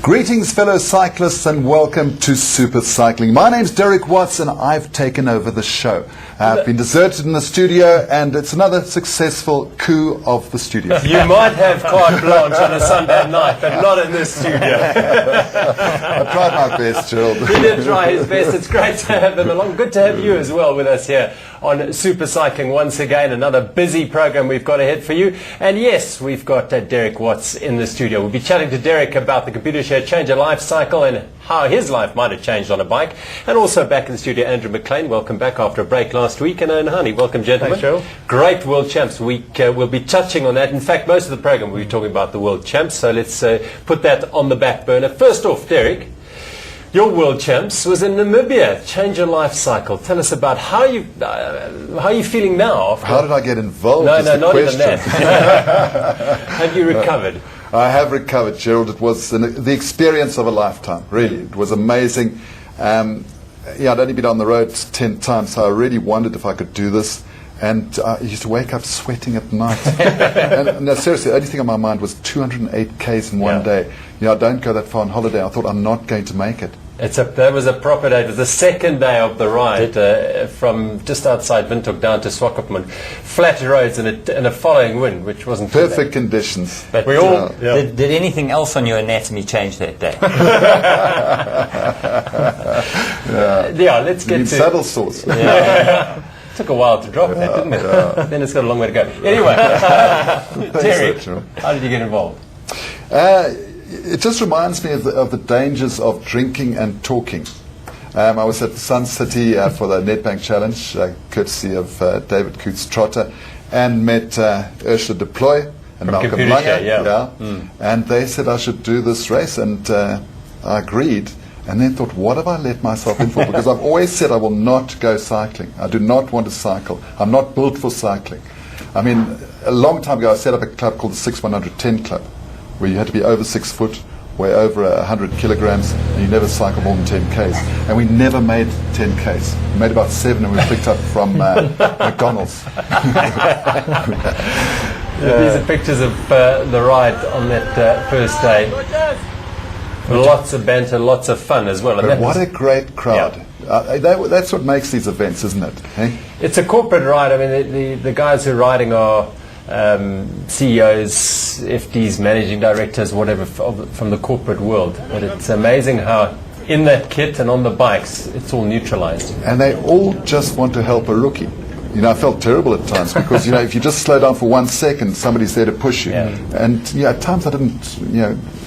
Greetings, fellow cyclists, and welcome to SuperCycling. My name's Derek Watts, and I've taken over the show. I've been deserted in the studio, and it's another successful coup of the studio. You might have carte blanche on a Sunday night, but not in this studio. I tried my best, Gerald. He did try his best. It's great to have him along. Good to have you as well with us here on SuperCycling once again. Another busy program we've got ahead for you. And yes, we've got Derek Watts in the studio. We'll be chatting to Derek about the Computershare Change a Life cycle and how his life might have changed on a bike. And also back in the studio, Andrew McLean. Welcome back after a break last week. And Owen Honey, welcome, gentlemen. Thanks, Gerald. Great World Champs Week. We'll be touching on that. In fact, most of the program we'll be talking about the World Champs. So let's put that on the back burner. First off, Derek, your World Champs was in Namibia, Change Your Life cycle. Tell us about how you feeling now. How did I get involved? No, is no, the not question. even that. Have you recovered? I have recovered, Gerald. It was the experience of a lifetime, really. It was amazing. I'd only been on the road 10 times, so I really wondered if I could do this. And I used to wake up sweating at night. and no, seriously, the only thing on my mind was 208 Ks in one day. I don't go that far on holiday. I thought I'm not going to make it. That was a proper day. It was the second day of the ride from just outside Windhoek down to Swakopmund. Flat roads and a following wind, which wasn't perfect conditions. But we all did anything else on your anatomy change that day? Let's get to saddle sores. Took a while to drop that, didn't it? Then it's got a long way to go. Anyway, Derek, how did you get involved? It just reminds me of the dangers of drinking and talking. I was at Sun City for the Nedbank Challenge, courtesy of David Coates-Trotter, and met Ursula de Ploy and From Malcolm Langer. And they said I should do this race, and I agreed. And then thought, what have I let myself in for? Because I've always said I will not go cycling. I do not want to cycle. I'm not built for cycling. I mean, a long time ago I set up a club called the 6110 Club, where you had to be over 6 foot, weigh over 100 kilograms, and you never cycle more than 10 Ks. And we never made 10 Ks. We made about 7, and we picked up from McDonald's. These are pictures of the ride on that first day. Lots of banter, lots of fun as well. But what a great crowd. Yeah. That's what makes these events, isn't it? Hey? It's a corporate ride. I mean, the guys who are riding are CEOs, FDs, managing directors, whatever, from the corporate world. But it's amazing how in that kit and on the bikes, it's all neutralized. And they all just want to help a rookie. I felt terrible at times because, if you just slow down for 1 second, somebody's there to push you. And, at times I didn't,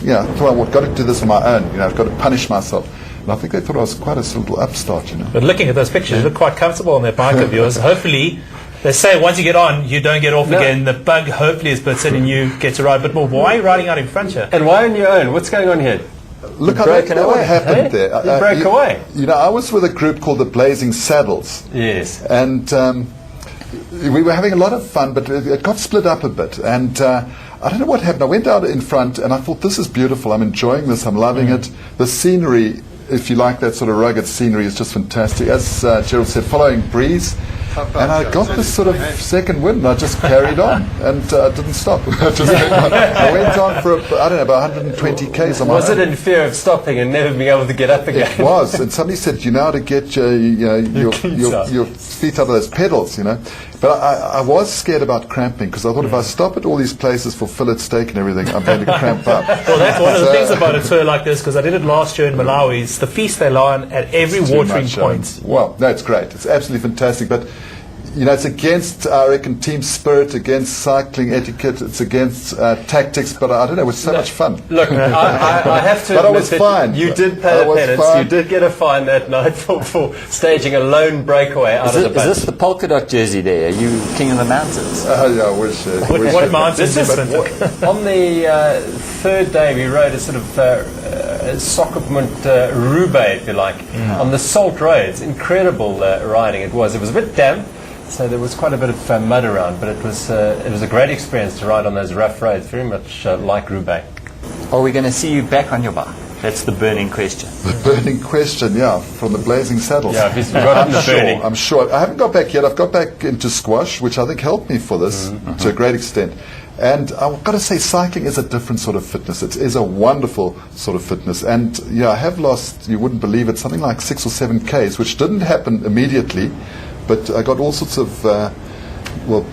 I thought I've got to do this on my own. I've got to punish myself. And I think they thought I was quite a little upstart, But looking at those pictures, you look quite comfortable on that bike of yours. Hopefully, they say once you get on, you don't get off again. The bug hopefully is bits in and you get to ride a bit more. Why are you riding out in front here? And why on your own? What's going on here? Look, I don't know what happened there. You broke away. I was with a group called the Blazing Saddles. Yes. And we were having a lot of fun, but it got split up a bit. And I don't know what happened. I went out in front and I thought, this is beautiful. I'm enjoying this. I'm loving it. The scenery, if you like that sort of rugged scenery, is just fantastic. As Gerald said, following breeze. And I got this sort of second wind, and I just carried on, and didn't stop. I went on for, about 120 Ks on my Was own. it in fear of stopping and never being able to get up again? It was, and somebody said, you know how to get your feet out of those pedals, But I was scared about cramping, because I thought if I stop at all these places for fillet steak and everything, I'm going to cramp up. Well, that's one of the things about a tour like this, because I did it last year in Malawi. It's the feast they lie on at every watering point. Well, no, it's great. It's absolutely fantastic, but it's against, I reckon, team spirit, against cycling etiquette, it's against tactics, but I don't know, it was so much fun. Look, I have to but admit I was fine. You did pay a penance. You did get a fine that night for staging a lone breakaway out of the bunch. Is this the polka dot jersey there? Are you king of the mountains? I wish. What mountains? On the third day, we rode a sort of Swakopmund Roubaix, if you like, on the salt roads. Incredible riding it was. It was a bit damp. So there was quite a bit of mud around, but it was a great experience to ride on those rough roads, very much like Roubaix. Are we going to see you back on your bike? That's the burning question. The burning question, yeah, from the Blazing Saddles. Yeah, if he's forgotten the burning. I'm sure. I haven't got back yet. I've got back into squash, which I think helped me for this to a great extent. And I've got to say, cycling is a different sort of fitness. It is a wonderful sort of fitness. And yeah, I have lost, you wouldn't believe it, something like 6 or 7 Ks, which didn't happen immediately, but I got all sorts of,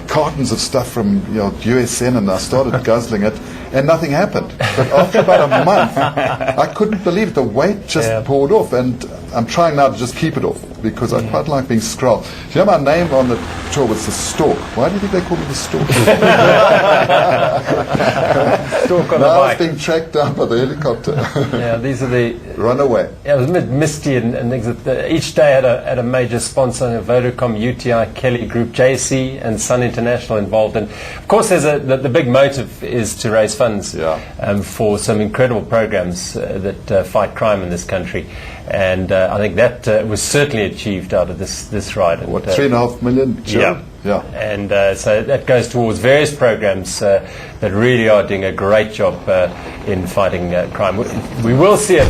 cartons of stuff from USN, and I started guzzling it, and nothing happened. But after about a month, I couldn't believe it. The weight just poured off, and I'm trying now to just keep it off, because I quite like being scrolled. You know, my name on the tour was the Stork. Why do you think they call me the Stork? Stork on the Now I was bike. being tracked down by the helicopter. Yeah, these are the... Run away. Yeah, it was a bit misty and things. Each day had a major sponsor, Vodacom, UTI, Kelly Group, JC, and Sun International involved. And of course, there's the big motive is to raise funds for some incredible programs that fight crime in this country. And I think that was certainly achieved out of this ride. And, What, 3.5 million? Yeah. Yeah. And so that goes towards various programs that really are doing a great job in fighting crime. We will see a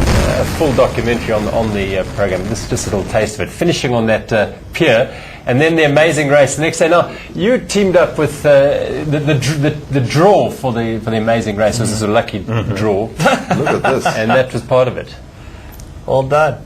full documentary on the program. This is just a little taste of it. Finishing on that pier, and then the amazing race the next day. Now, you teamed up with the draw for the amazing race. This is a lucky draw. Look at this. And that was part of it. All done.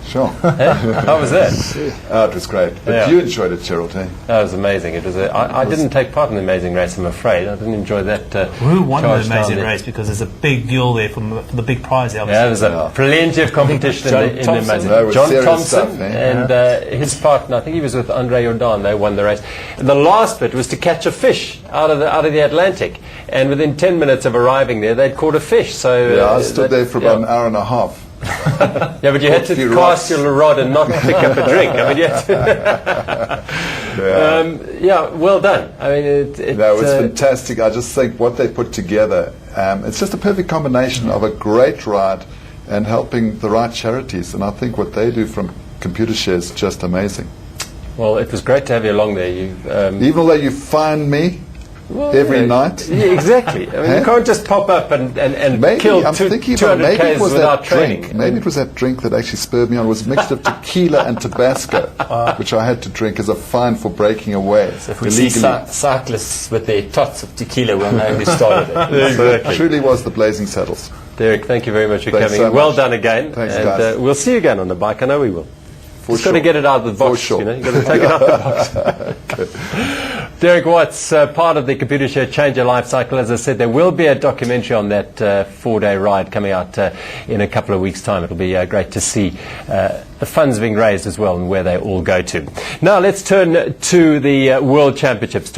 Sure. How was that? It was great. But Yeah. you enjoyed it, Gerald, eh? That was amazing. It was. I didn't take part in the amazing race, I'm afraid. I didn't enjoy that. Who won the charge down amazing there. race? Because there's a big deal there for the big prize. Yeah, there was plenty of competition in the amazing. That was John serious Thompson stuff, eh? and his partner, I think he was with Andre Jordan. They won the race. And the last bit was to catch a fish out of the Atlantic, and within 10 minutes of arriving there, they'd caught a fish. So Yeah, I stood there for about an hour and a half. Yeah, but you had to few cast rocks. your rod and not pick up a drink. I mean, you had to well done. I mean, That was fantastic. I just think what they put together, it's just a perfect combination of a great ride and helping the right charities. And I think what they do from Computershare is just amazing. well, it was great to have you along there. Even though you find me every night. Yeah, exactly. I mean, you can't just pop up and Maybe, kill I'm thinking about 200 maybe it Ks was without that training. drink. Maybe it was that drink that actually spurred me on. It was a mixture of tequila and Tabasco, which I had to drink as a fine for breaking away. So if we see cyclists with their tots of tequila, we'll know who started it. So it truly was the Blazing Saddles. Derek, thank you very much for Thanks coming. so Well much. done again. Thanks, and guys. We'll see you again on the bike. I know we will. Just got to sure. get it out of the box. For sure. You know, you've got to take it out of the box. Derek Watts, part of the Computershare Change Your Life cycle. As I said, there will be a documentary on that 4-day ride coming out in a couple of weeks' time. It'll be great to see the funds being raised as well and where they all go to. Now let's turn to the World Championships.